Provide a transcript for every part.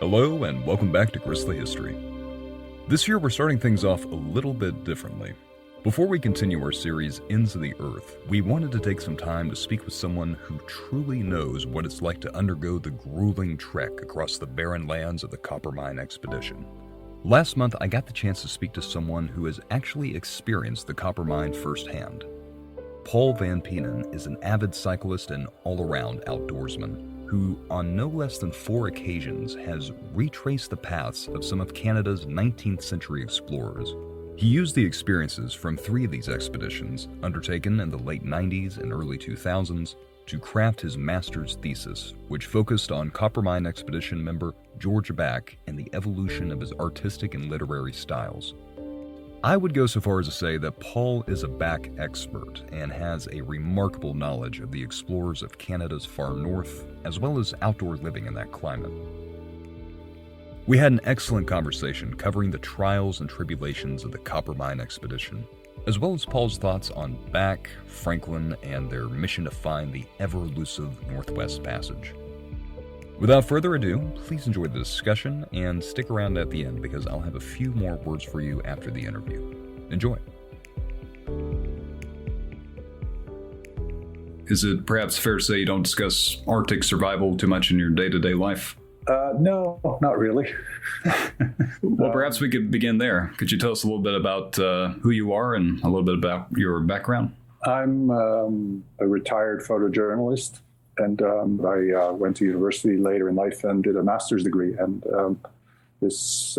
Hello and welcome back to Grisly History. This year we're starting things off a little bit differently. Before we continue our series Ends of the Earth, we wanted to take some time to speak with someone who truly knows what it's like to undergo the grueling trek across the barren lands of the Coppermine expedition. Last month I got the chance to speak to someone who has actually experienced the Coppermine firsthand. Paul VanPeenen is an avid cyclist and all-around outdoorsman who, on no less than 4 occasions, has retraced the paths of some of Canada's 19th century explorers. He used the experiences from 3 of these expeditions, undertaken in the late 90s and early 2000s, to craft his master's thesis, which focused on Coppermine expedition member George Back and the evolution of his artistic and literary styles. I would go so far as to say that Paul is a Back expert and has a remarkable knowledge of the explorers of Canada's far north, as well as outdoor living in that climate. We had an excellent conversation covering the trials and tribulations of the Coppermine expedition, as well as Paul's thoughts on Back, Franklin, and their mission to find the ever-elusive Northwest Passage. Without further ado, please enjoy the discussion and stick around at the end because I'll have a few more words for you after the interview. Enjoy. Is it perhaps fair to say you don't discuss Arctic survival too much in your day-to-day life? No, not really. Well, perhaps we could begin there. Could you tell us a little bit about who you are and a little bit about your background? I'm a retired photojournalist, and I went to university later in life and did a master's degree. And this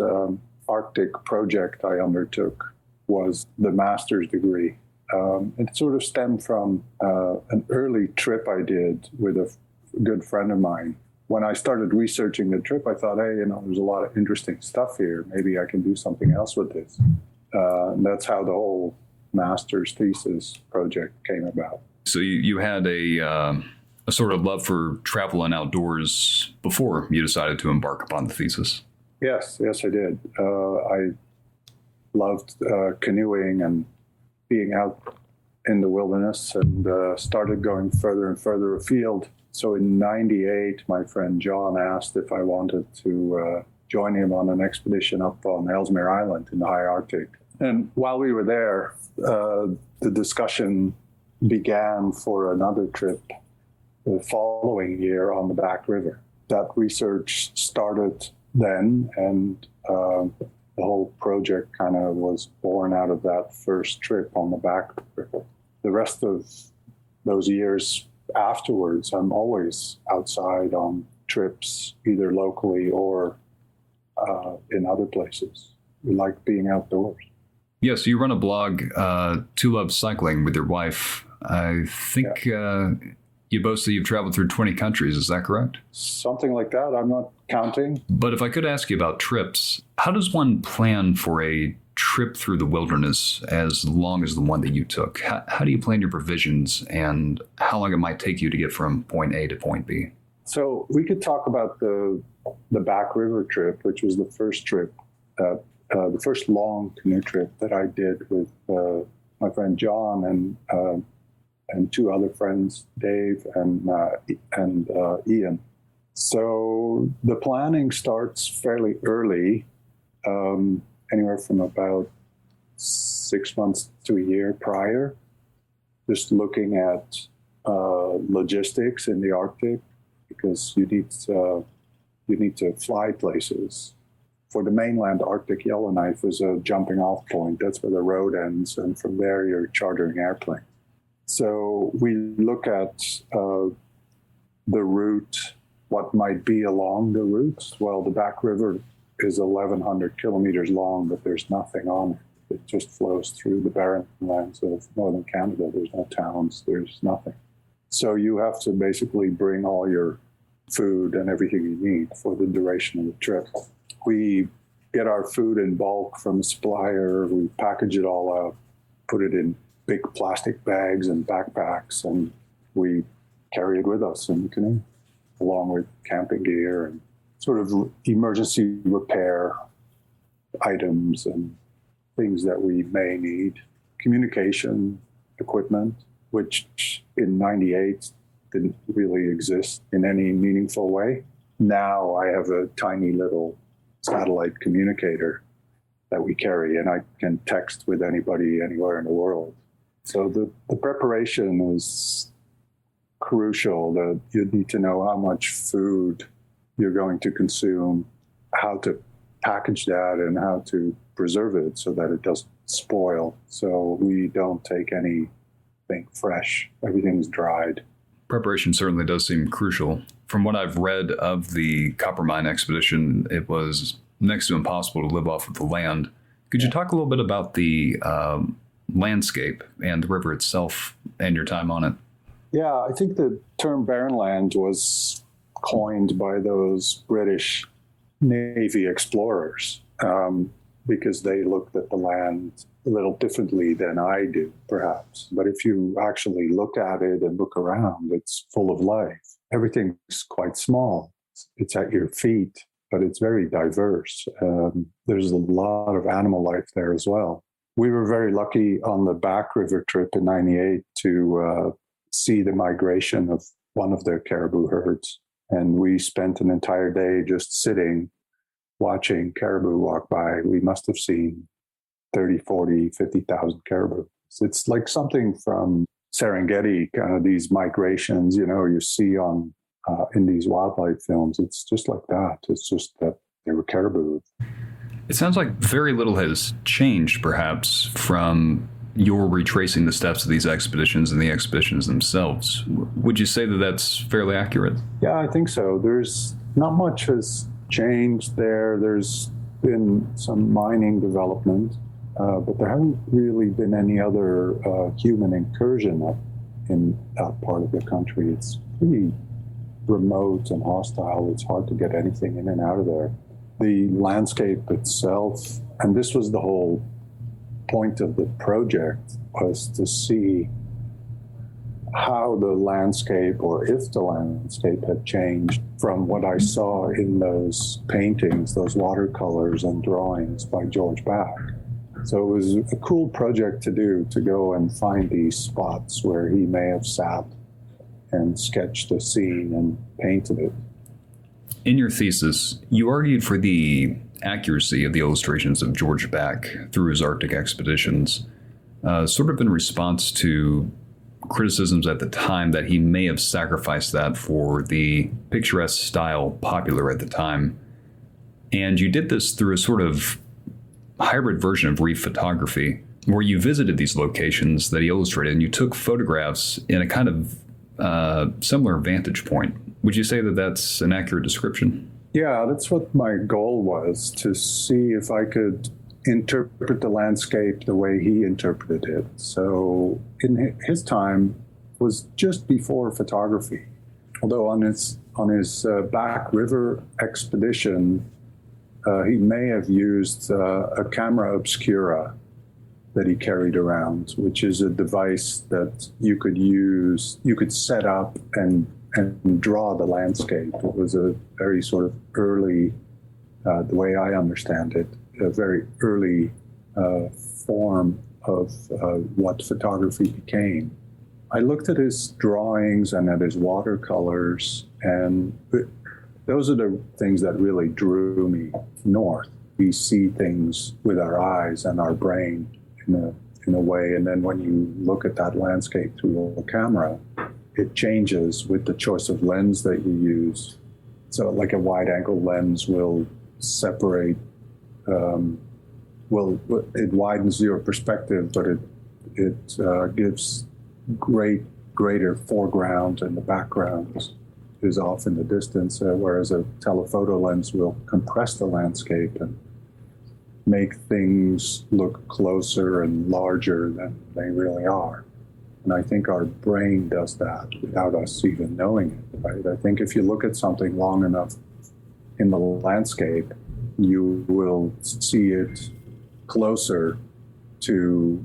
Arctic project I undertook was the master's degree. It sort of stemmed from an early trip I did with a good friend of mine. When I started researching the trip, I thought, hey, there's a lot of interesting stuff here. Maybe I can do something else with this. And that's how the whole master's thesis project came about. So you had a sort of love for travel and outdoors before you decided to embark upon the thesis? Yes, I did. I loved canoeing and being out in the wilderness, and started going further and further afield. So in '98, my friend John asked if I wanted to join him on an expedition up on Ellesmere Island in the high Arctic. And while we were there, the discussion began for another trip the following year on the Back River. That research started then, and the whole project kind of was born out of that first trip on the Back River. The rest of those years afterwards, I'm always outside on trips, either locally or in other places. We like being outdoors. Yes, you run a blog, Two Love Cycling, with your wife. I think you boast that you've traveled through 20 countries. Is that correct? Something like that. I'm not counting. But if I could ask you about trips, how does one plan for a trip through the wilderness as long as the one that you took? How do you plan your provisions, and how long it might take you to get from point A to point B? So we could talk about the Back River trip, which was the first trip, the first long canoe trip that I did with my friend John and 2 other friends, Dave and Ian. So the planning starts fairly early, anywhere from about 6 months to a year prior, just looking at logistics in the Arctic, because you need to fly places. For the mainland, Arctic Yellowknife is a jumping off point. That's where the road ends, and from there you're chartering airplanes. So we look at the route, what might be along the route. Well, the Back River is 1,100 kilometers long, but there's nothing on it. It just flows through the barren lands of northern Canada. There's no towns, there's nothing. So you have to basically bring all your food and everything you need for the duration of the trip. We get our food in bulk from a supplier, we package it all up, put it in big plastic bags and backpacks, and we carry it with us in the canoe, along with camping gear and sort of emergency repair items and things that we may need. Communication equipment, which in '98 didn't really exist in any meaningful way. now I have a tiny little satellite communicator that we carry, and I can text with anybody anywhere in the world. So the preparation is crucial. That you need to know how much food you're going to consume, how to package that, and how to preserve it so that it doesn't spoil. So we don't take anything fresh. Everything's dried. Preparation certainly does seem crucial. From what I've read of the Coppermine expedition, it was next to impossible to live off of the land. Could you talk a little bit about the landscape and the river itself and your time on it? Yeah, I think the term barren land was coined by those British Navy explorers because they looked at the land a little differently than I do, perhaps. But if you actually look at it and look around, it's full of life. Everything's quite small. It's at your feet, but it's very diverse. There's a lot of animal life there as well. We were very lucky on the Back River trip in '98 to see the migration of one of their caribou herds. And we spent an entire day just sitting, watching caribou walk by. We must have seen 30, 40, 50,000 caribou. It's like something from Serengeti, kind of these migrations, you see on in these wildlife films. It's just like that. It's just that they were caribou. It sounds like very little has changed, perhaps, from your retracing the steps of these expeditions and the expeditions themselves. Would you say that that's fairly accurate? Yeah, I think so. There's not much has changed there. There's been some mining development, but there haven't really been any other human incursion up in that part of the country. It's pretty remote and hostile. It's hard to get anything in and out of there. The landscape itself, and this was the whole point of the project, was to see how the landscape, or if the landscape had changed from what I saw in those paintings, those watercolors and drawings by George Back. So it was a cool project to do, to go and find these spots where he may have sat and sketched the scene and painted it. In your thesis, you argued for the accuracy of the illustrations of George Back through his Arctic expeditions, sort of in response to criticisms at the time that he may have sacrificed that for the picturesque style popular at the time. And you did this through a sort of hybrid version of reef photography, where you visited these locations that he illustrated and you took photographs in a kind of similar vantage point. Would you say that that's an accurate description? Yeah, that's what my goal was, to see if I could interpret the landscape the way he interpreted it. So in his time was just before photography. Although on his Back River expedition, he may have used a camera obscura that he carried around, which is a device that you could use, you could set up and draw the landscape. It was a very sort of early, the way I understand it, a very early form of what photography became. I looked at his drawings and at his watercolors, and those are the things that really drew me north. We see things with our eyes and our brain in a way, and then when you look at that landscape through a camera, it changes with the choice of lens that you use. So like a wide angle lens will separate, it widens your perspective, but it gives greater foreground, and the background is off in the distance, whereas a telephoto lens will compress the landscape and make things look closer and larger than they really are. And I think our brain does that without us even knowing it, right? I think if you look at something long enough in the landscape, you will see it closer to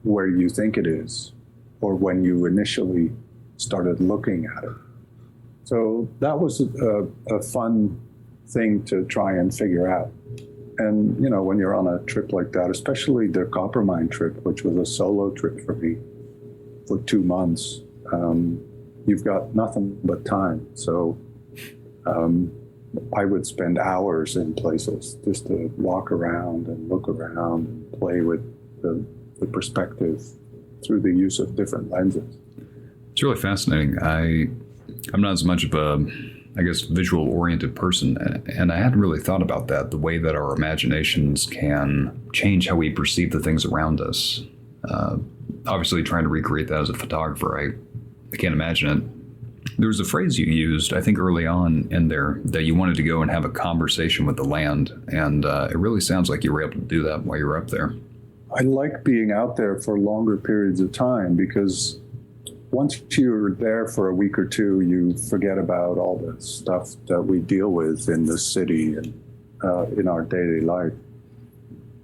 where you think it is, or when you initially started looking at it. So that was a fun thing to try and figure out. And, when you're on a trip like that, especially the Coppermine trip, which was a solo trip for me for 2 months, you've got nothing but time. So I would spend hours in places just to walk around and look around and play with the perspective through the use of different lenses. It's really fascinating. I'm not as much of a, I guess, visual-oriented person, and I hadn't really thought about that, the way that our imaginations can change how we perceive the things around us. Obviously, trying to recreate that as a photographer, I can't imagine it. There was a phrase you used, I think, early on in there, that you wanted to go and have a conversation with the land, and it really sounds like you were able to do that while you were up there. I like being out there for longer periods of time because once you're there for a week or two, you forget about all the stuff that we deal with in the city and in our daily life.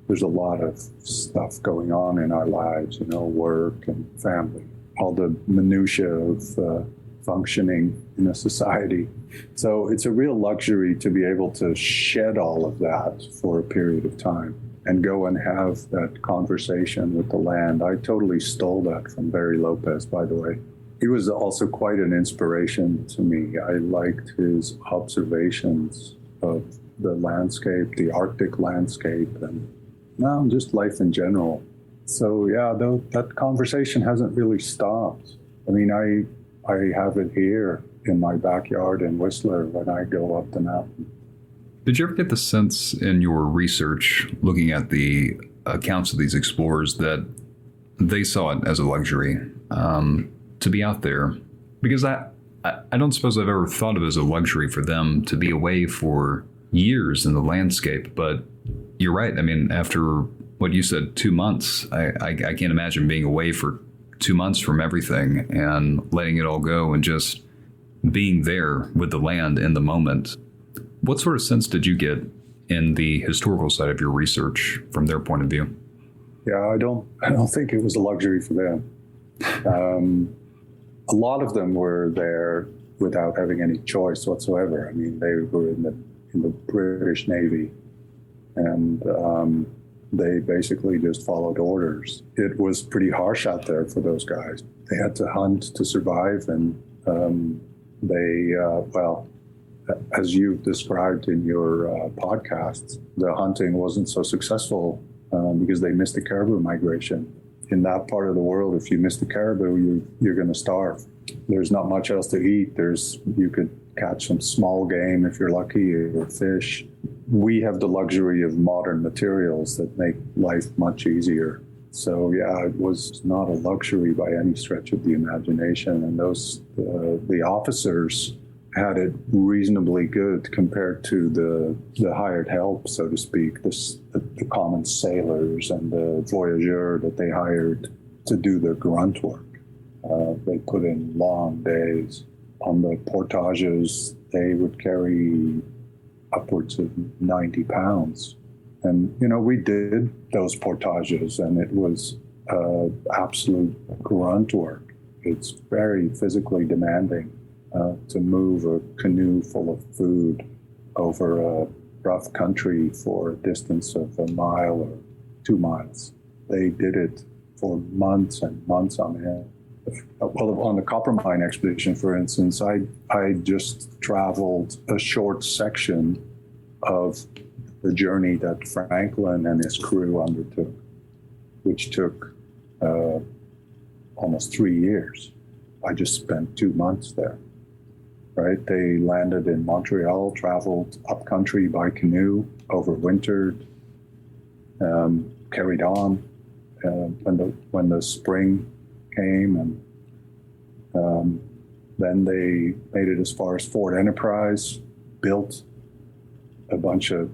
There's a lot of stuff going on in our lives, work and family, all the minutiae of functioning in a society. So it's a real luxury to be able to shed all of that for a period of time and go and have that conversation with the land. I totally stole that from Barry Lopez, by the way. He was also quite an inspiration to me. I liked his observations of the landscape, the Arctic landscape, and just life in general. So yeah, though that conversation hasn't really stopped. I mean, I have it here in my backyard in Whistler when I go up the mountain. Did you ever get the sense in your research, looking at the accounts of these explorers, that they saw it as a luxury to be out there? Because I don't suppose I've ever thought of it as a luxury for them to be away for years in the landscape. But you're right. I mean, after what you said, 2 months, I can't imagine being away for 2 months from everything and letting it all go and just being there with the land in the moment. What sort of sense did you get in the historical side of your research from their point of view? Yeah, I don't think it was a luxury for them. A lot of them were there without having any choice whatsoever. I mean, they were in the British Navy, and they basically just followed orders. It was pretty harsh out there for those guys. They had to hunt to survive, and as you've described in your podcasts, the hunting wasn't so successful because they missed the caribou migration. In that part of the world, if you miss the caribou, you're going to starve. There's not much else to eat. You could catch some small game if you're lucky, or fish. We have the luxury of modern materials that make life much easier. So yeah, it was not a luxury by any stretch of the imagination. And the officers had it reasonably good compared to the hired help, so to speak, the common sailors and the voyageurs that they hired to do the grunt work. They put in long days. On the portages, they would carry upwards of 90 pounds. And, we did those portages, and it was absolute grunt work. It's very physically demanding to move a canoe full of food over a rough country for a distance of a mile or 2 miles. They did it for months and months on end. Well, on the Coppermine expedition, for instance, I just traveled a short section of the journey that Franklin and his crew undertook, which took almost 3 years. I just spent 2 months there. Right? They landed in Montreal, traveled up country by canoe, overwintered, carried on when the spring came, and then they made it as far as Fort Enterprise, built a bunch of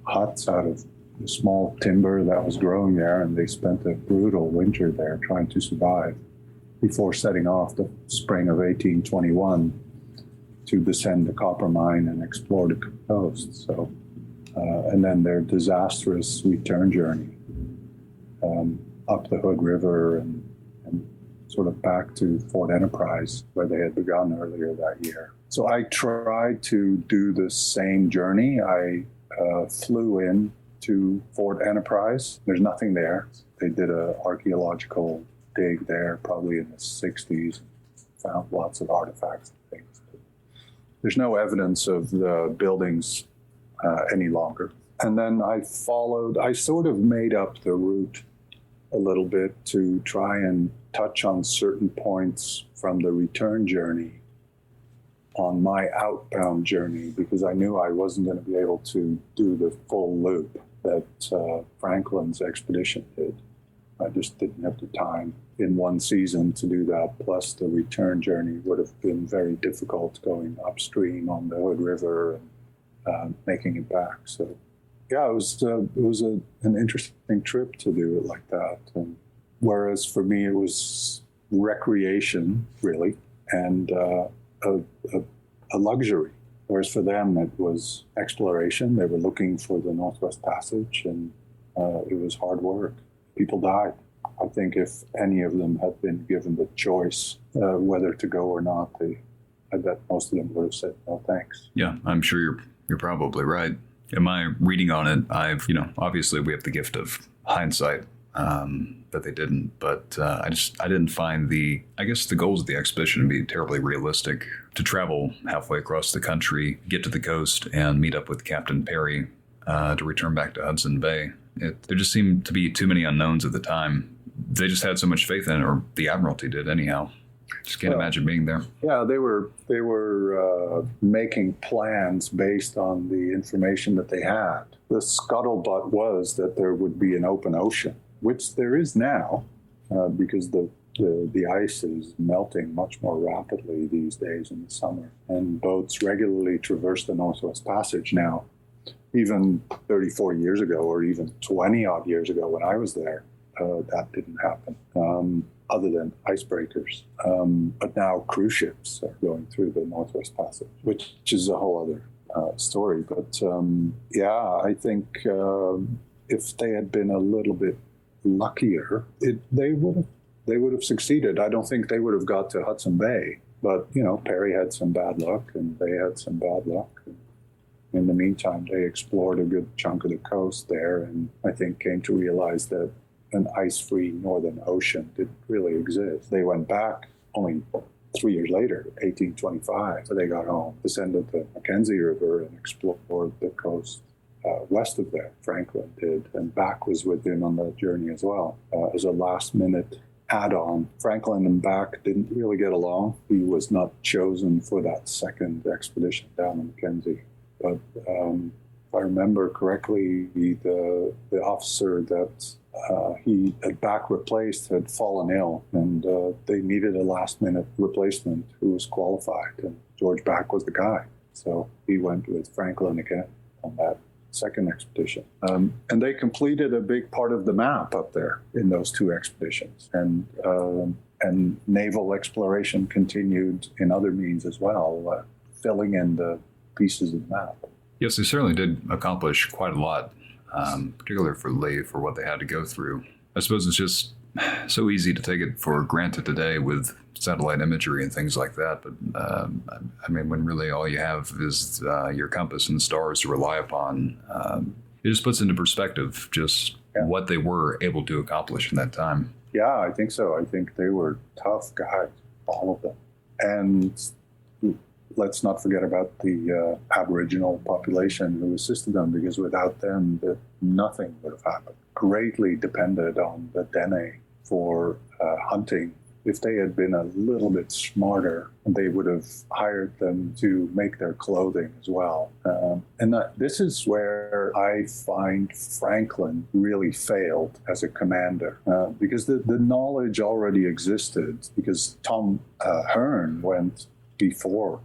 huts out of the small timber that was growing there, and they spent a brutal winter there trying to survive before setting off the spring of 1821 to descend the Coppermine and explore the coast. So, and then their disastrous return journey up the Hood River and sort of back to Fort Enterprise, where they had begun earlier that year. So I tried to do the same journey. I flew in to Fort Enterprise. There's nothing there. They did an archaeological dig there, probably in the 60s, found lots of artifacts and things. there's no evidence of the buildings any longer. And then I sort of made up the route a little bit to try and touch on certain points from the return journey on my outbound journey, because I knew I wasn't going to be able to do the full loop that Franklin's expedition did. I just didn't have the time in one season to do that. Plus, the return journey would have been very difficult going upstream on the Hood River and making it back. So, yeah, it was an interesting trip to do it like that. And whereas for me, it was recreation, really, and a luxury. Whereas for them, it was exploration. They were looking for the Northwest Passage, and it was hard work. People died. I think if any of them had been given the choice whether to go or not, I bet most of them would have said, no, thanks. Yeah, I'm sure you're probably right. In my reading on it, obviously we have the gift of hindsight, that they didn't, but I didn't find the goals of the expedition to be terribly realistic. To travel halfway across the country, get to the coast, and meet up with Captain Perry to return back to Hudson Bay. There just seemed to be too many unknowns at the time. They just had so much faith in it, or the Admiralty did anyhow. Just can't imagine being there. Yeah, they were making plans based on the information that they had. The scuttlebutt was that there would be an open ocean, which there is now, because the ice is melting much more rapidly these days in the summer, and boats regularly traverse the Northwest Passage now. Even 34 years ago, or even 20 odd years ago when I was there, that didn't happen, other than icebreakers. But now cruise ships are going through the Northwest Passage, which is a whole other story. But I think if they had been a little bit luckier, they would have succeeded. I don't think they would have got to Hudson Bay, but Perry had some bad luck, and they had some bad luck. In the meantime, they explored a good chunk of the coast there, and I think came to realize that an ice-free Northern Ocean didn't really exist. They went back only 3 years later, 1825, so they got home, descended the Mackenzie River, and explored the coast west of there. Franklin did, and Back was with him on that journey as well, as a last-minute add-on. Franklin and Back didn't really get along. He was not chosen for that second expedition down the Mackenzie. But if I remember correctly, the officer that he had Back replaced had fallen ill, and they needed a last-minute replacement who was qualified, and George Back was the guy. So he went with Franklin again on that second expedition. And they completed a big part of the map up there in those two expeditions. And naval exploration continued in other means as well, filling in the pieces of the map. Yes, they certainly did accomplish quite a lot, particularly for what they had to go through. I suppose it's just so easy to take it for granted today with satellite imagery and things like that. But when really all you have is your compass and stars to rely upon, it just puts into perspective just what they were able to accomplish in that time. Yeah, I think so. I think they were tough guys, all of them. And let's not forget about the Aboriginal population who assisted them, because without them, nothing would have happened. Greatly depended on the Dene for hunting. If they had been a little bit smarter, they would have hired them to make their clothing as well. This is where I find Franklin really failed as a commander, because the knowledge already existed, because Tom Hearn went before,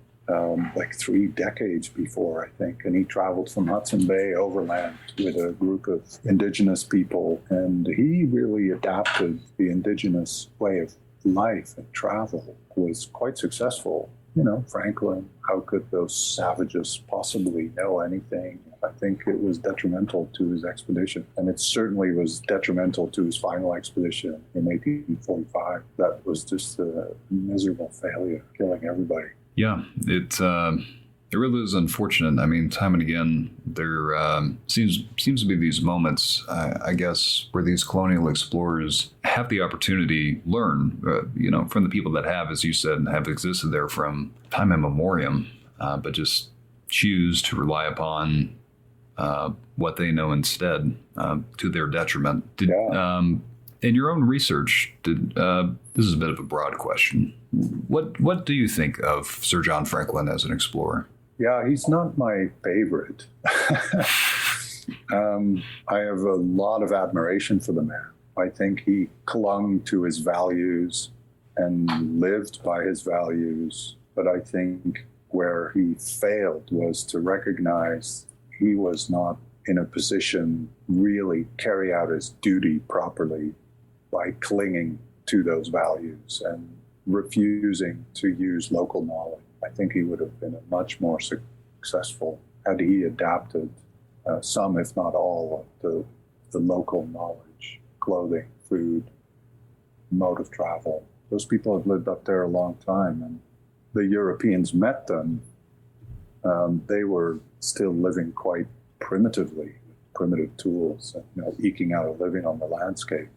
like 3 decades before, I think, and he traveled from Hudson Bay overland with a group of indigenous people, and he really adapted the indigenous way of life and travel, was quite successful. Franklin, how could those savages possibly know anything? I think it was detrimental to his expedition, and it certainly was detrimental to his final expedition in 1845. That was just a miserable failure, killing everybody. Yeah, it really is unfortunate. I mean, time and again, there seems to be these moments, I guess, where these colonial explorers have the opportunity to learn, from the people that have, as you said, have existed there from time immemorial. but just choose to rely upon what they know instead, to their detriment. In your own research, this is a bit of a broad question. What do you think of Sir John Franklin as an explorer? Yeah, he's not my favorite. I have a lot of admiration for the man. I think he clung to his values and lived by his values. But I think where he failed was to recognize he was not in a position really carry out his duty properly by clinging to those values and refusing to use local knowledge. I think he would have been a much more successful had he adapted some, if not all, of the local knowledge, clothing, food, mode of travel. Those people have lived up there a long time, and the Europeans met them. They were still living quite primitively, primitive tools, and, eking out a living on the landscape,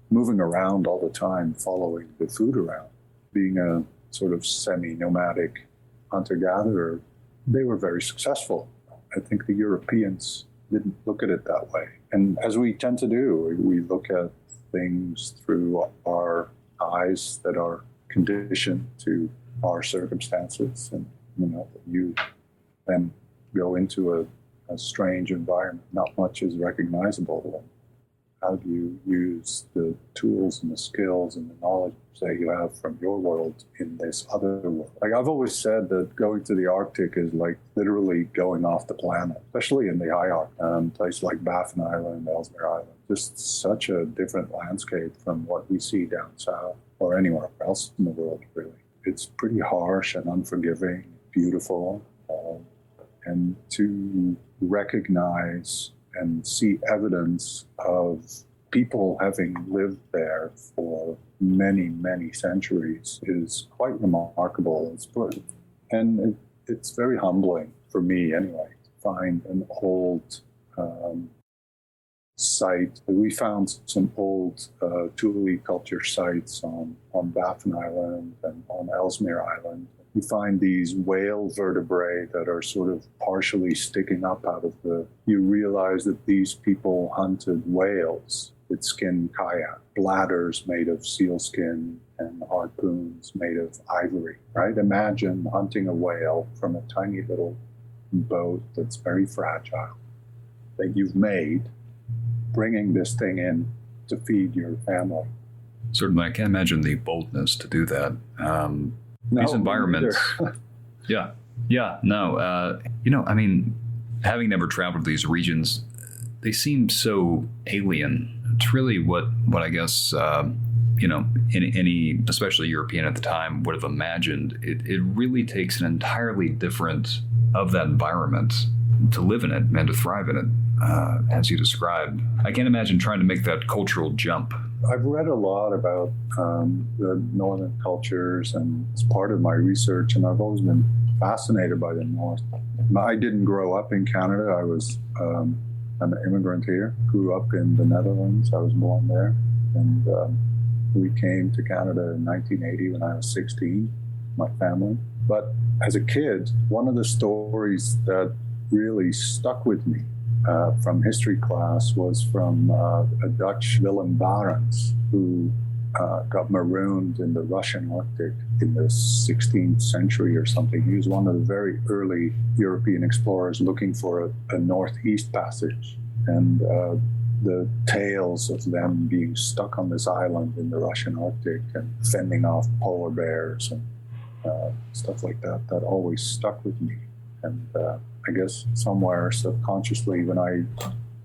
moving around all the time, following the food around, being a sort of semi-nomadic hunter-gatherer. They were very successful. I think the Europeans didn't look at it that way. And as we tend to do, we look at things through our eyes that are conditioned to our circumstances. And, you then go into a strange environment. Not much is recognizable. How do you use the tools and the skills and the knowledge that you have from your world in this other world? Like I've always said that going to the Arctic is like literally going off the planet, especially in the high Arctic. Places like Baffin Island, Ellesmere Island, just such a different landscape from what we see down south or anywhere else in the world, really. It's pretty harsh and unforgiving, beautiful, and to recognize and see evidence of people having lived there for many, many centuries is quite remarkable. It's very humbling for me, anyway, to find an old site. We found some old Thule culture sites on Baffin Island and on Ellesmere Island. You find these whale vertebrae that are sort of partially sticking up out of you realize that these people hunted whales with skin kayak, bladders made of sealskin and harpoons made of ivory, right? Imagine hunting a whale from a tiny little boat that's very fragile that you've made, bringing this thing in to feed your family. Certainly, I can't imagine the boldness to do that. These environments, having never traveled to these regions, they seem so alien. It's really what I guess, any, especially European at the time, would have imagined. It really takes an entirely different of that environment to live in it and to thrive in it, as you described. I can't imagine trying to make that cultural jump. I've read a lot about the northern cultures, and it's part of my research, and I've always been fascinated by the North. I didn't grow up in Canada. I'm an immigrant here, grew up in the Netherlands. I was born there, and we came to Canada in 1980 when I was 16, my family. But as a kid, one of the stories that really stuck with me from history class was from a Dutch Willem Barents, who got marooned in the Russian Arctic in the 16th century or something. He was one of the very early European explorers looking for a northeast passage. And the tales of them being stuck on this island in the Russian Arctic and fending off polar bears and stuff like that always stuck with me. And I guess somewhere subconsciously, when I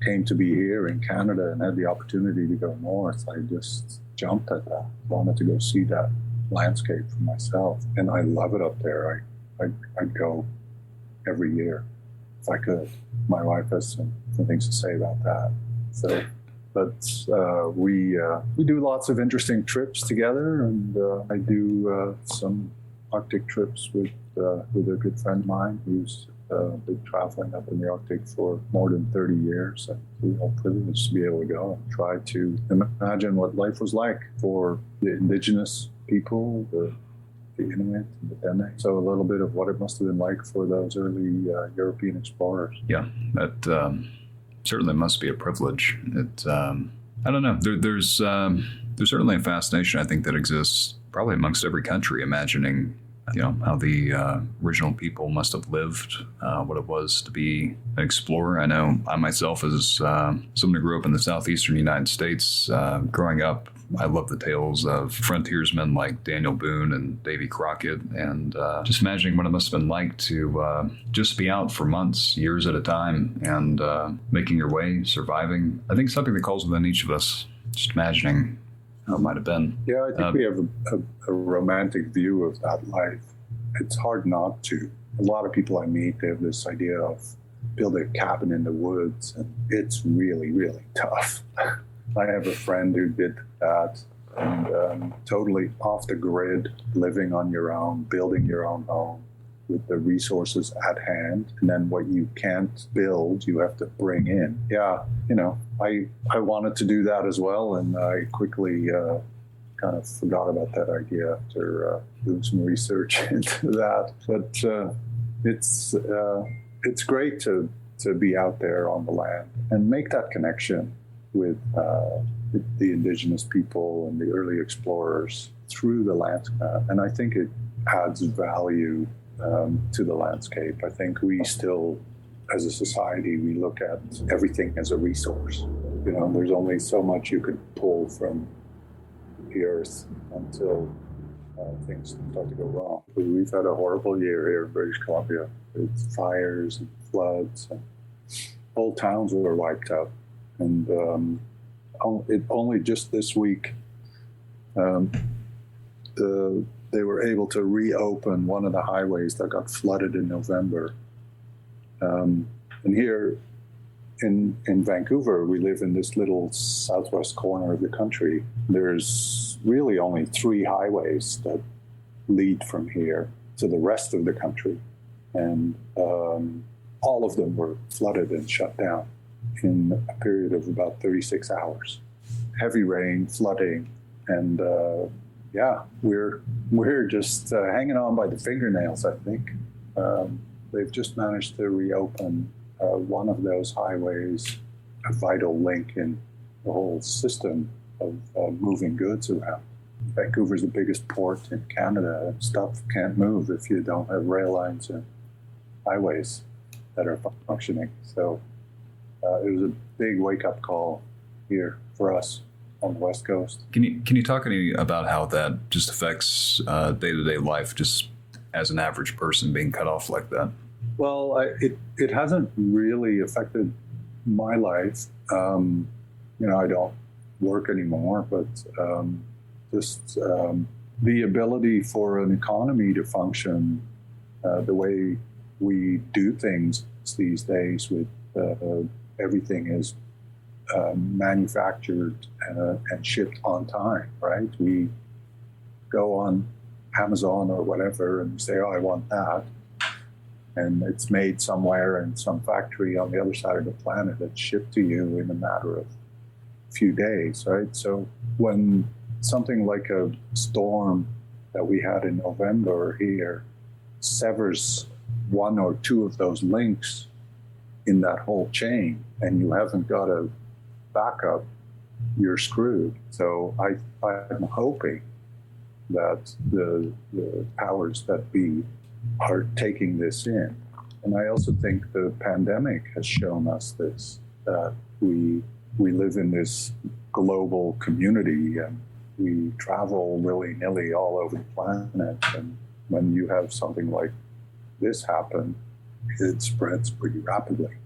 came to be here in Canada and had the opportunity to go north, I just jumped at that, wanted to go see that landscape for myself. And I love it up there. I'd go every year if I could. My wife has some things to say about that. So, but we do lots of interesting trips together, and I do some Arctic trips with a good friend of mine who's been traveling up in the Arctic for more than 30 years. And we are privileged to be able to go and try to imagine what life was like for the indigenous people, the Inuit and the Dene. So a little bit of what it must have been like for those early European explorers. Yeah, that certainly must be a privilege. I don't know. There's certainly a fascination I think that exists probably amongst every country, imagining how the original people must have lived, what it was to be an explorer. I know I myself, as someone who grew up in the southeastern United States, growing up, I love the tales of frontiersmen like Daniel Boone and Davy Crockett, and just imagining what it must have been like to just be out for months, years at a time, and making your way, surviving. I think something that calls within each of us, just imagining how it might have been. Yeah, I think we have a romantic view of that life. It's hard not to. A lot of people I meet, they have this idea of building a cabin in the woods, and it's really, really tough. I have a friend who did that, and totally off the grid, living on your own, building your own home with the resources at hand, and then what you can't build, you have to bring in. Yeah, I wanted to do that as well, and I quickly kind of forgot about that idea after doing some research into that. But it's great to be out there on the land and make that connection with the indigenous people and the early explorers through the landscape. And I think it adds value to the landscape. I think we still, as a society, we look at everything as a resource. There's only so much you could pull from the earth until things start to go wrong. We've had a horrible year here in British Columbia with fires and floods, and whole towns were wiped out. And only just this week, they were able to reopen one of the highways that got flooded in November. And here in Vancouver, we live in this little southwest corner of the country. There's really only 3 highways that lead from here to the rest of the country. And all of them were flooded and shut down in a period of about 36 hours. Heavy rain, flooding, and we're just hanging on by the fingernails, I think. They've just managed to reopen one of those highways, a vital link in the whole system of moving goods around. Vancouver's the biggest port in Canada. Stuff can't move if you don't have rail lines and highways that are functioning. So it was a big wake-up call here for us on the West Coast. Can you talk any about how that just affects day-to-day life, just as an average person being cut off like that? Well, it hasn't really affected my life. I don't work anymore, but just the ability for an economy to function the way we do things these days, with everything is manufactured and shipped on time, right? We go on Amazon or whatever and say, oh, I want that. And it's made somewhere in some factory on the other side of the planet. It's shipped to you in a matter of a few days, right? So when something like a storm that we had in November here severs one or two of those links in that whole chain, and you haven't got a backup, you're screwed. So I'm hoping that the powers that be are taking this in. And I also think the pandemic has shown us this, that we live in this global community, and we travel willy-nilly all over the planet. And when you have something like this happen, it spreads pretty rapidly.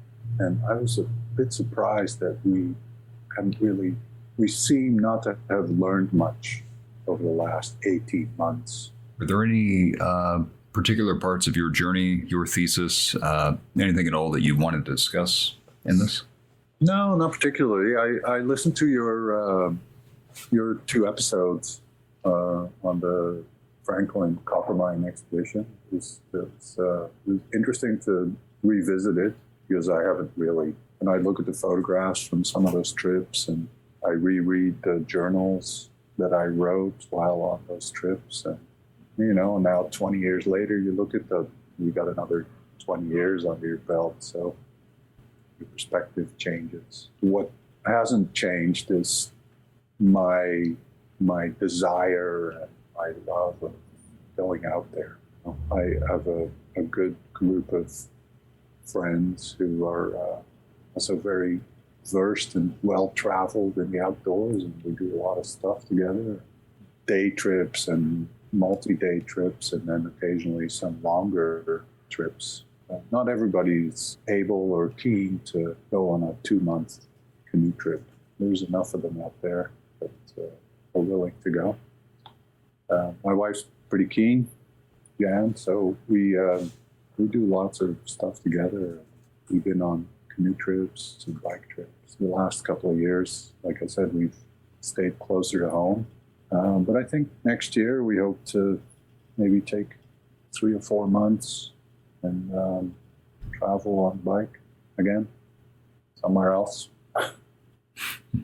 And I was a bit surprised that we seem not to have learned much over the last 18 months. Are there any particular parts of your journey, your thesis, anything at all that you wanted to discuss in this? No, not particularly. I listened to your 2 episodes on the Franklin Coppermine expedition. It was interesting to revisit it, because I haven't really. And I look at the photographs from some of those trips, and I reread the journals that I wrote while on those trips. And now 20 years later, you look at you got another 20 years under your belt. So your perspective changes. What hasn't changed is my desire and my love of going out there. I have a good group of friends who are also very versed and well-traveled in the outdoors, and we do a lot of stuff together. Day trips and multi-day trips, and then occasionally some longer trips. Not everybody's able or keen to go on a 2-month canoe trip. There's enough of them out there that are willing to go. My wife's pretty keen, Jan, so we do lots of stuff together. We've been on canoe trips and bike trips. The last couple of years, like I said, we've stayed closer to home. But I think next year we hope to maybe take 3 or 4 months and travel on bike again, somewhere else.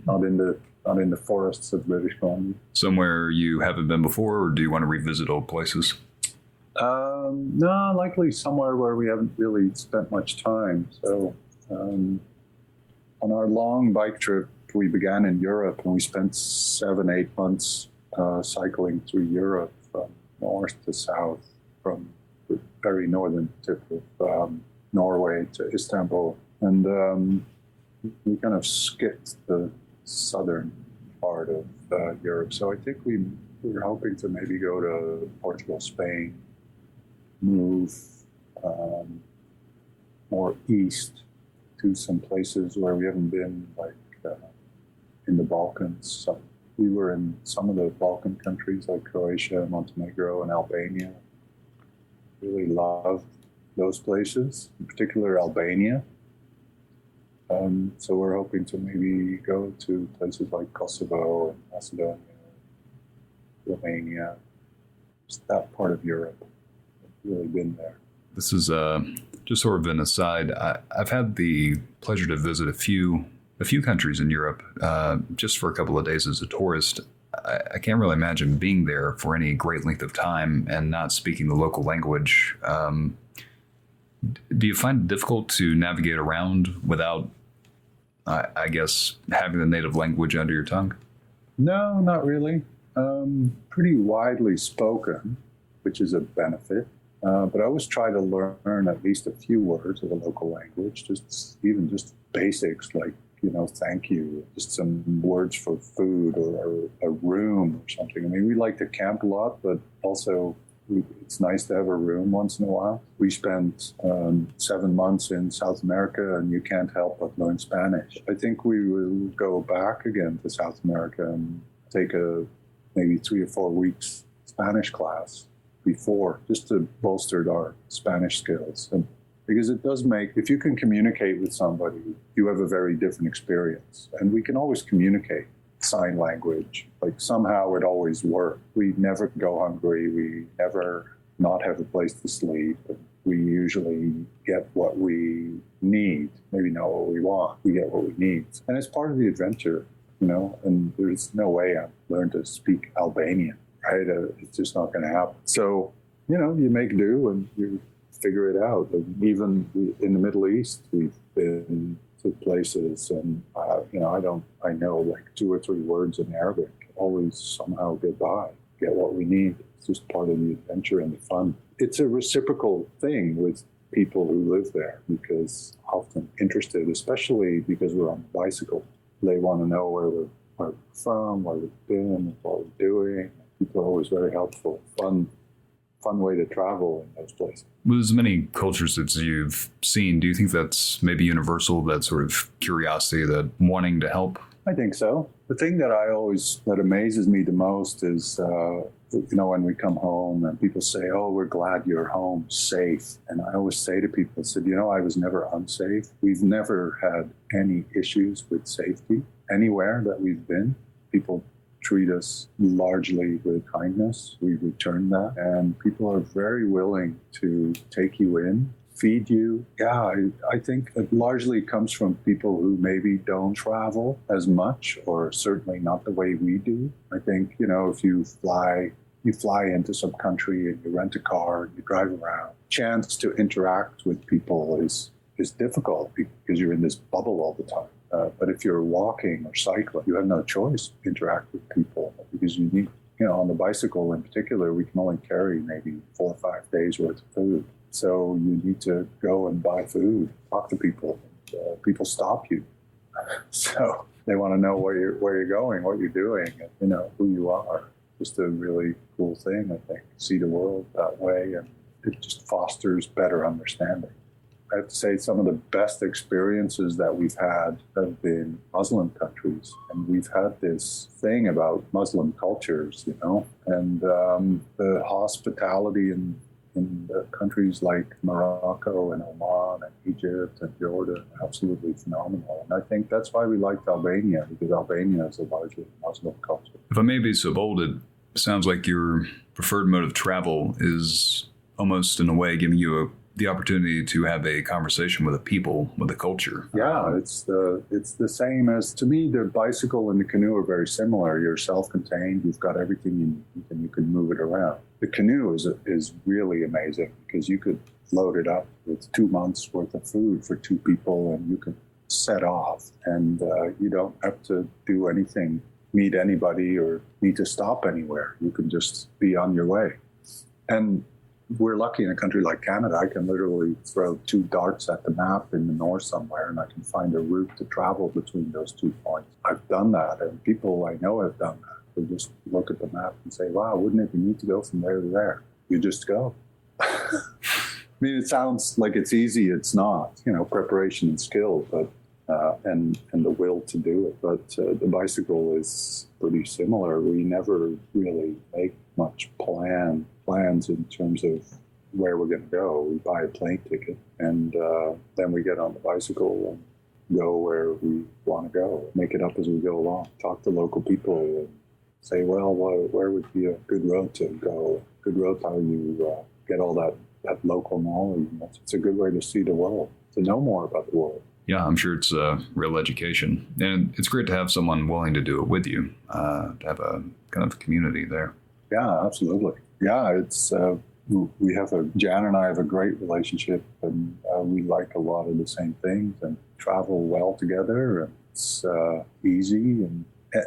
Not in the forests of British Columbia. Somewhere you haven't been before, or do you want to revisit old places? No, likely somewhere where we haven't really spent much time. So on our long bike trip, we began in Europe, and we spent 7-8 months cycling through Europe from north to south, from the very northern tip of Norway to Istanbul. And we kind of skipped the southern part of Europe. So I think we were hoping to maybe go to Portugal, Spain, move more east to some places where we haven't been, like in the Balkans. So we were in some of the Balkan countries like Croatia, Montenegro, and Albania. Really loved those places, in particular Albania. So we're hoping to maybe go to places like Kosovo, and Macedonia, Romania, just that part of Europe. I've really been there. This is just sort of an aside. I've had the pleasure to visit a few countries in Europe just for a couple of days as a tourist. I can't really imagine being there for any great length of time and not speaking the local language. Do you find it difficult to navigate around without, I guess, having the native language under your tongue? No, not really. Pretty widely spoken, which is a benefit. But I always try to learn at least a few words of the local language, just basics like, thank you, just some words for food or a room or something. I mean, we like to camp a lot, but also it's nice to have a room once in a while. We spent 7 months in South America, and you can't help but learn Spanish. I think we will go back again to South America and take a maybe 3 or 4 weeks Spanish class before, just to bolster our Spanish skills. And because it does if you can communicate with somebody, you have a very different experience. And we can always communicate sign language. Like somehow it always worked. We never go hungry. We never not have a place to sleep. We usually get what we need. Maybe not what we want. We get what we need. And it's part of the adventure, and there's no way I've learned to speak Albanian, right? It's just not going to happen. So, you make do and you figure it out. And even in the Middle East, we've been to places and, I know like 2 or 3 words in Arabic, always somehow get by, get what we need. It's just part of the adventure and the fun. It's a reciprocal thing with people who live there, because often interested, especially because we're on a bicycle. They want to know where we're from, where we've been, what we're doing. People are always very helpful. Fun way to travel in those places. With as many cultures as you've seen, do you think that's maybe universal, that sort of curiosity, that wanting to help? I think so. The thing that amazes me the most is, when we come home and people say, oh, we're glad you're home safe. And I always say to people, I said, I was never unsafe. We've never had any issues with safety anywhere that we've been. People treat us largely with kindness. We return that. And people are very willing to take you in, feed you. Yeah, I think it largely comes from people who maybe don't travel as much, or certainly not the way we do. I think, if you fly you fly into some country and you rent a car and you drive around. Chance to interact with people is difficult because you're in this bubble all the time. But if you're walking or cycling, you have no choice to interact with people because you need, on the bicycle in particular, we can only carry maybe 4 or 5 days worth of food. So you need to go and buy food, talk to people. People stop you. So they want to know where you're going, what you're doing, and, who you are. Just a really cool thing, I think. See the world that way, and it just fosters better understanding. I have to say some of the best experiences that we've had have been Muslim countries. And we've had this thing about Muslim cultures, and the hospitality in countries like Morocco and Oman and Egypt and Jordan, absolutely phenomenal. And I think that's why we liked Albania, because Albania is a largely Muslim culture. If I may be so bold, it sounds like your preferred mode of travel is almost in a way giving you the opportunity to have a conversation with a people, with a culture. Yeah, it's the same as, to me, the bicycle and the canoe are very similar. You're self-contained. You've got everything you need, and you can move it around. The canoe is really amazing because you could load it up with 2 months worth of food for 2 people, and you can set off, and you don't have to do anything, meet anybody, or need to stop anywhere. You can just be on your way. And we're lucky in a country like Canada. I can literally throw 2 darts at the map in the north somewhere, and I can find a route to travel between those 2 points. I've done that, and people I know have done that. They just look at the map and say, wow, wouldn't it be neat to go from there to there? You just go. I mean, it sounds like it's easy. It's not, preparation and skill, but and the will to do it. But the bicycle is pretty similar. We never really make much plans in terms of where we're going to go. We buy a plane ticket, and then we get on the bicycle and go where we want to go. Make it up as we go along. Talk to local people and say, well, where would be a good road to go? Good road, how you get all that local knowledge. It's a good way to see the world, to know more about the world. Yeah, I'm sure it's a real education. And it's great to have someone willing to do it with you, to have a kind of community there. Yeah, absolutely. Yeah, it's Jan and I have a great relationship, and we like a lot of the same things and travel well together. And it's easy,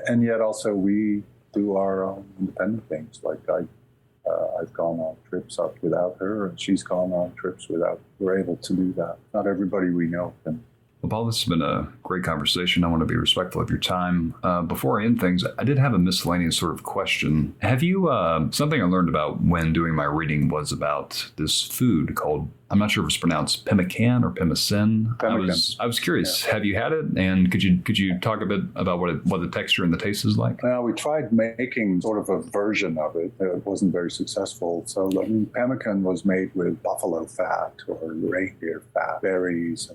and yet also we do our own independent things. Like I've gone on trips up without her, and she's gone on trips without. We're able to do that. Not everybody we know can. Well, Paul, this has been a great conversation. I want to be respectful of your time. Before I end things, I did have a miscellaneous sort of question. Have you, something I learned about when doing my reading was about this food called, I'm not sure if it's pronounced pemmican or pemmican. I was curious. Yeah. Have you had it? And could you talk a bit about what the texture and the taste is like? We tried making sort of a version of it. It wasn't very successful. So pemmican was made with buffalo fat or reindeer fat, berries.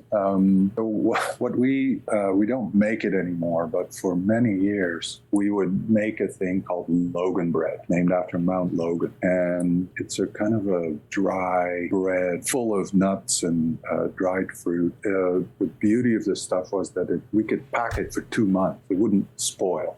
What we don't make it anymore, but for many years we would make a thing called Logan bread, named after Mount Logan, and it's a kind of a dry bread full of nuts and dried fruit. The beauty of this stuff was that we could pack it for 2 months. It wouldn't spoil,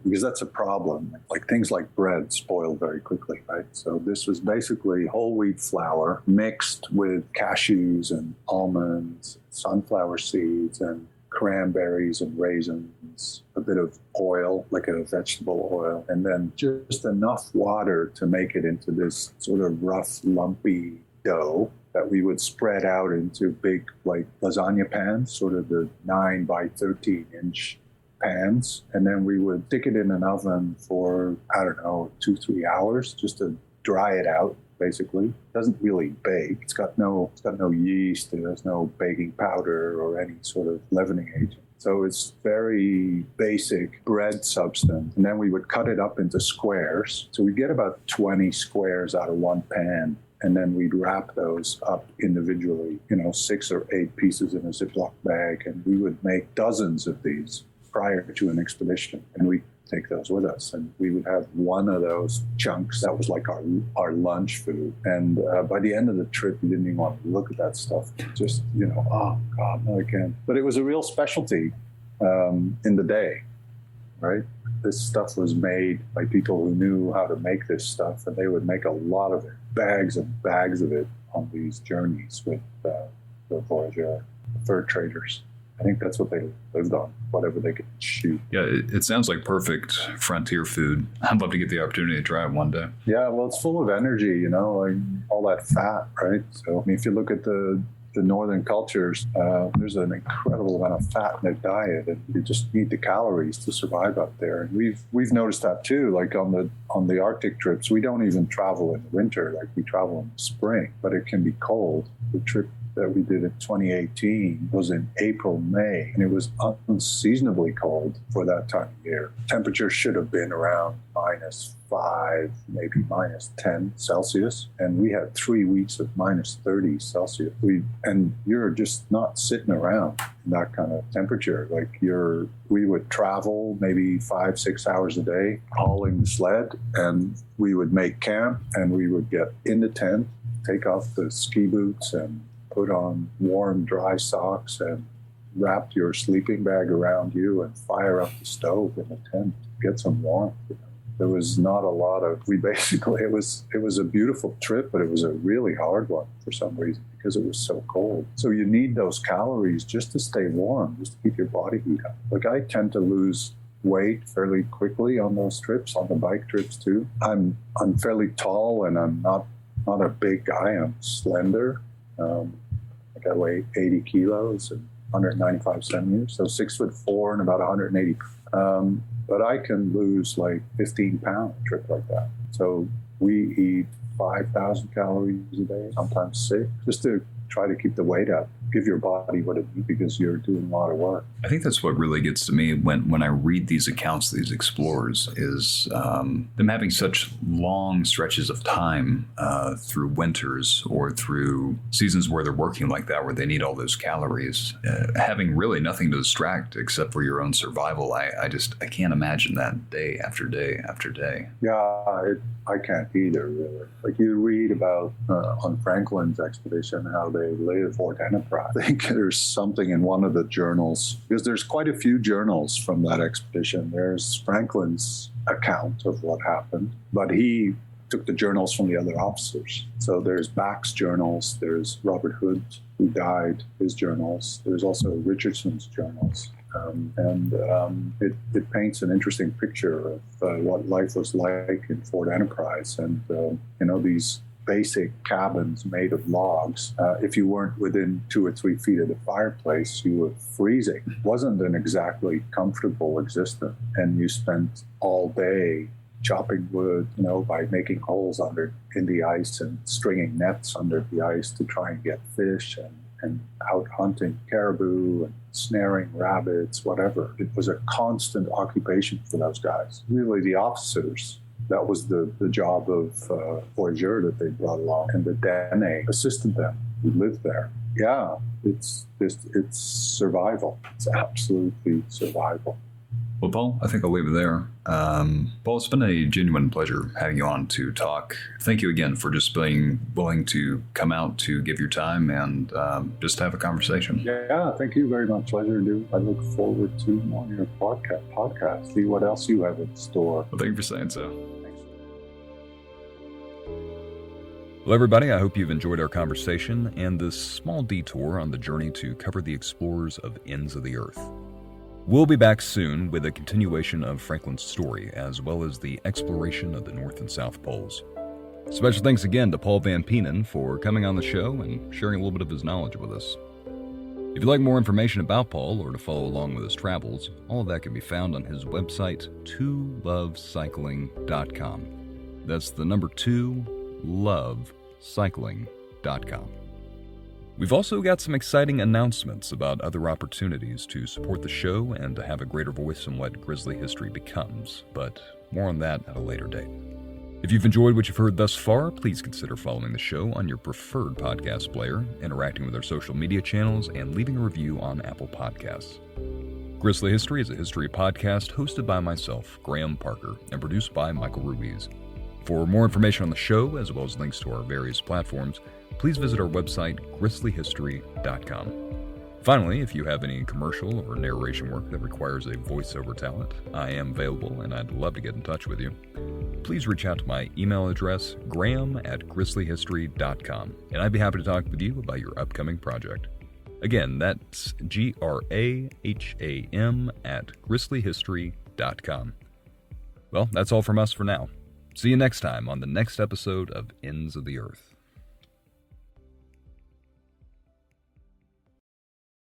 because that's a problem. Like things like bread spoil very quickly, right? So this was basically whole wheat flour mixed with cashews and almonds, sunflower seeds, and cranberries and raisins, a bit of oil, like a vegetable oil, and then just enough water to make it into this sort of rough, lumpy dough that we would spread out into big, like lasagna pans, sort of the 9 by 13 inch pans. And then we would stick it in an oven for, 2-3 hours just to dry it out, basically. It doesn't really bake. It's got no yeast. There's no baking powder or any sort of leavening agent. So it's very basic bread substance. And then we would cut it up into squares. So we get about 20 squares out of one pan. And then we'd wrap those up individually, 6 or 8 pieces in a Ziploc bag. And we would make dozens of these prior to an expedition. And we take those with us. And we would have one of those chunks. That was like our lunch food. And by the end of the trip, you didn't even want to look at that stuff. Just, oh, God, no, I can't. But it was a real specialty in the day, right? this stuff was made by people who knew how to make this stuff, and they would make a lot of it, bags and bags of it on these journeys with the voyageurs, the fur traders. I think that's what they lived on, whatever they could shoot. Yeah, it sounds like perfect frontier food. I'd love to get the opportunity to try it one day. Yeah, well, it's full of energy, like all that fat, right? So, I mean, if you look at the northern cultures, there's an incredible amount of fat in their diet, and you just need the calories to survive up there. And we've noticed that too. Like on the Arctic trips, we don't even travel in the winter. Like we travel in the spring, but it can be cold. The trip that we did in 2018 was in April, May, and it was unseasonably cold for that time of year. Temperature should have been around -5, maybe -10 Celsius, and we had 3 weeks of -30 Celsius. And you're just not sitting around in that kind of temperature. Like we would travel maybe 5-6 hours a day, hauling the sled, and we would make camp, and we would get in the tent, take off the ski boots, and put on warm, dry socks, and wrap your sleeping bag around you and fire up the stove in the tent to get some warmth. There was not a lot of, it was a beautiful trip, but it was a really hard one for some reason because it was so cold. So you need those calories just to stay warm, just to keep your body heat up. Like I tend to lose weight fairly quickly on those trips, on the bike trips too. I'm fairly tall, and I'm not a big guy. I'm slender. I weigh 80 kilos and 195 centimeters, so 6'4" and about 180. But I can lose like 15 pounds a trip like that. So we eat 5,000 calories a day, sometimes 6, just to try to keep the weight up, give your body what it needs because you're doing a lot of work. I think that's what really gets to me when I read these accounts, these explorers, is them having such long stretches of time through winters or through seasons where they're working like that, where they need all those calories, having really nothing to distract except for your own survival. I can't imagine that day after day after day. Yeah, I can't either, really. Like you read about on Franklin's expedition how they live Fort Enterprise. I think there's something in one of the journals, because there's quite a few journals from that expedition. There's Franklin's account of what happened, but he took the journals from the other officers. So there's Back's journals, there's Robert Hood, who died, his journals. There's also Richardson's journals. It paints an interesting picture of what life was like in Fort Enterprise. And, these basic cabins made of logs. If you weren't within 2 or 3 feet of the fireplace, you were freezing. It wasn't an exactly comfortable existence. And you spent all day chopping wood, by making holes in the ice and stringing nets under the ice to try and get fish and out hunting caribou and snaring rabbits, whatever. It was a constant occupation for those guys. Really, the officers, that was the job of voyageur that they brought along, and the Dene assisted them who lived there. Yeah, it's survival. It's absolutely survival. Well, Paul, I think I'll leave it there. Paul, it's been a genuine pleasure having you on to talk. Thank you again for just being willing to come out to give your time and just have a conversation. Yeah, thank you very much. Pleasure to do. I look forward to more of your podcast. See what else you have in store. Well, thank you for saying so. Well, everybody, I hope you've enjoyed our conversation and this small detour on the journey to cover the explorers of ends of the earth. We'll be back soon with a continuation of Franklin's story, as well as the exploration of the North and South Poles. Special thanks again to Paul VanPeenen for coming on the show and sharing a little bit of his knowledge with us. If you'd like more information about Paul or to follow along with his travels, all of that can be found on his website, 2lovecycling.com. That's the number 2lovecycling.com. We've also got some exciting announcements about other opportunities to support the show and to have a greater voice in what Grisly History becomes, but more on that at a later date. If you've enjoyed what you've heard thus far, please consider following the show on your preferred podcast player, interacting with our social media channels, and leaving a review on Apple Podcasts. Grisly History is a history podcast hosted by myself, Graham Parker, and produced by Michael Ruiz. For more information on the show, as well as links to our various platforms, please visit our website, grislyhistory.com. Finally, if you have any commercial or narration work that requires a voiceover talent, I am available and I'd love to get in touch with you. Please reach out to my email address, graham@grislyhistory.com, and I'd be happy to talk with you about your upcoming project. Again, that's graham@grislyhistory.com. Well, that's all from us for now. See you next time on the next episode of Ends of the Earth.